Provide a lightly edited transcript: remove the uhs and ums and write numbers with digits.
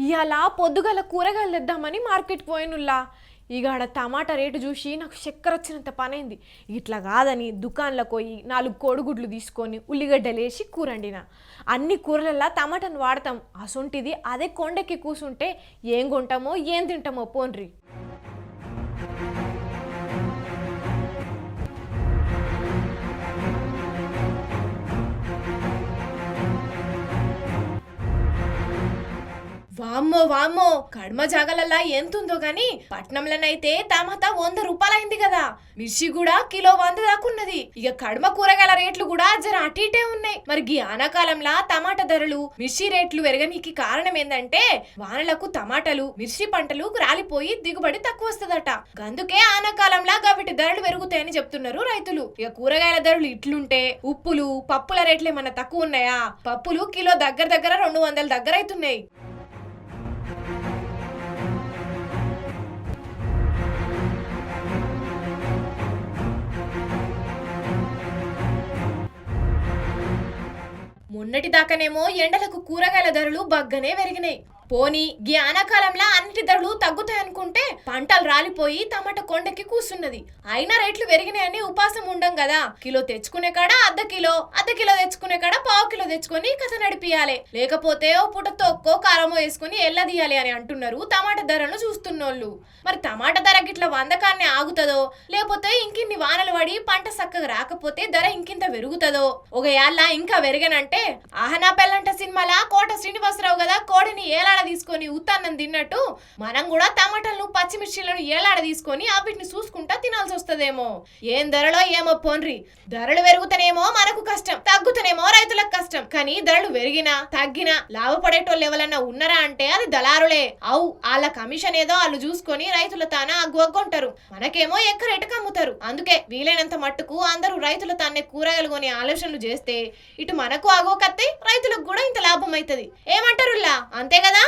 ఇవాళ పొద్దుగల కూరగాయలు తెద్దామని మార్కెట్కి పోయినుల్లా. ఇక ఆడ టమాటా రేటు చూసి నాకు చక్కెర వచ్చినంత పనైంది. ఇట్లా కాదని దుకాణంలోకి పోయి 4 కోడిగుడ్లు తీసుకొని ఉల్లిగడ్డలు వేసి కూర వండిన. అన్ని కూరలల్లో టమాటాను వాడతాం. అసొంటిది అదే కొండకి కూసుంటే ఏం కొంటామో ఏం తింటామో పోన్రి. వామ్మో వామ్మో, కడమ జాగలల్లా ఎంతుందో గాని పట్నంలోనైతే టమాటా 100 రూపాయలైంది కదా. మిర్చి కూడా కిలో 100 దాకున్నది. ఇక కడమ కూరగాయల రేట్లు కూడా జర అటు ఇటే ఉన్నాయి. మరి ఈ ఆనాకాలంలో టమాటా ధరలు మిర్చి రేట్లు పెరగనీకి కారణం ఏందంటే వానలకు టమాటాలు మిర్చి పంటలు రాలిపోయి దిగుబడి తక్కువ వస్తుందట. అందుకే ఆనాకాలంలో వీటి ధరలు పెరుగుతాయని చెప్తున్నారు రైతులు. ఇక కూరగాయల ధరలు ఇట్లుంటే ఉప్పులు పప్పుల రేట్లు ఏమన్నా తక్కువ ఉన్నాయా? పప్పులు కిలో దగ్గర 200 దగ్గర అవుతున్నాయి. మొన్నటి దాకానేమో ఎండలకు కూరగాయల ధరలు బగ్గనే పెరిగినాయి. పోనీ గీ ఆనాకాలంలో అన్నిటి ధరలు తగ్గుతాయనుకుంటే పంటలు రాలిపోయి టమాటా కొండకి కూసున్నది. అయినా రేట్లు పెరిగినాయని ఉపాసం ఉండం కదా. కిలో తెచ్చుకునే కాడ అర్ధ కిలో తెచ్చుకునే కాడ పావు కిలో తెచ్చుకొని కథ నడిపియాలి. లేకపోతే ఓ పూట తొక్కో కారమో వేసుకుని ఎల్లదీయాలి అని అంటున్నారు టమాటా ధరలను చూస్తున్నోళ్ళు. మరి టమాటా ధర గిట్ల 100 కాన్నే ఆగుతుందో లేకపోతే ఇంకిన్ని వానలు పడి పంట చక్కగా రాకపోతే ధర ఇంకింత పెరుగుతుందో? ఒక యాళ్ళ ఇంకా పెరగనంటే ఆహనా పెళ్ళంట సినిమాల కోట శ్రీనివాసరావు కదా కోడిని ఏలాడ తీసుకొని ఉత్తాన్నం తిన్నట్టు మనం కూడా టమాటాలను పచ్చిమిర్చిలను ఏలాడ తీసుకొని వీటిని చూసుకుంటా తినాల్సి వస్తుందేమో. ఏం ధరలో ఏమో పోన్రి. ధరలు పెరుగుతానేమో మనకు కష్టం, తగ్గుతానేమో రైతులకు కష్టం. కానీ ధరలు పెరిగినా తగ్గినా లాభపడేటోళ్ళు ఎవరన్నా ఉన్నారా అంటే అది దళారులే. వాళ్ళ కమిషన్ ఏదో వాళ్ళు చూసుకొని రైతుల తాన అగ్గుంటారు. మనకేమో ఎక్క రేటుకు అమ్ముతారు. అందుకే వీలైనంత మట్టుకు అందరూ రైతుల తానే కూరగాయలు కొని ఆలోచనలు చేస్తే ఇటు మనకు అగోకత్తే రైతులకు కూడా ఇంత లాభం అవుతుంది. ఏమంటారులా? అంతే కదా.